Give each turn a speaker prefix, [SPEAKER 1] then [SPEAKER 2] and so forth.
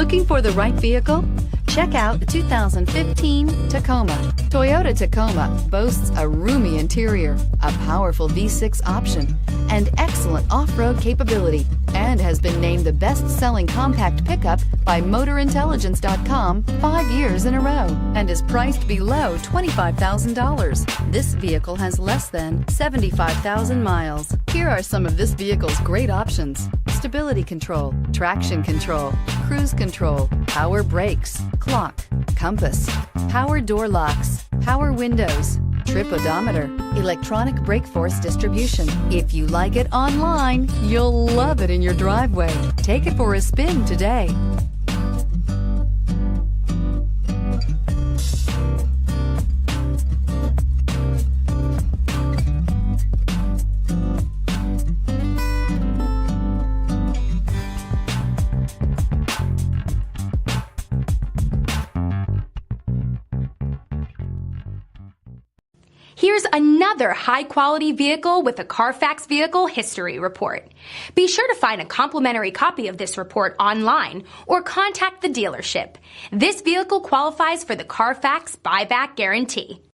[SPEAKER 1] Looking for the right vehicle? Check out the 2015 Tacoma. Toyota Tacoma boasts a roomy interior, a powerful V6 option, and excellent off-road capability, and has been named the best-selling compact pickup by MotorIntelligence.com 5 years in a row, and is priced below $25,000. This vehicle has less than 75,000 miles. Here are some of this vehicle's great options: stability control, traction control, cruise control, power brakes, clock, compass, power door locks, power windows, trip odometer, electronic brake force distribution. If you like it online, you'll love it in your driveway. Take it for a spin today.
[SPEAKER 2] Here's another high-quality vehicle with a CARFAX Vehicle History Report. Be sure to find a complimentary copy of this report online or contact the dealership. This vehicle qualifies for the CARFAX Buyback Guarantee.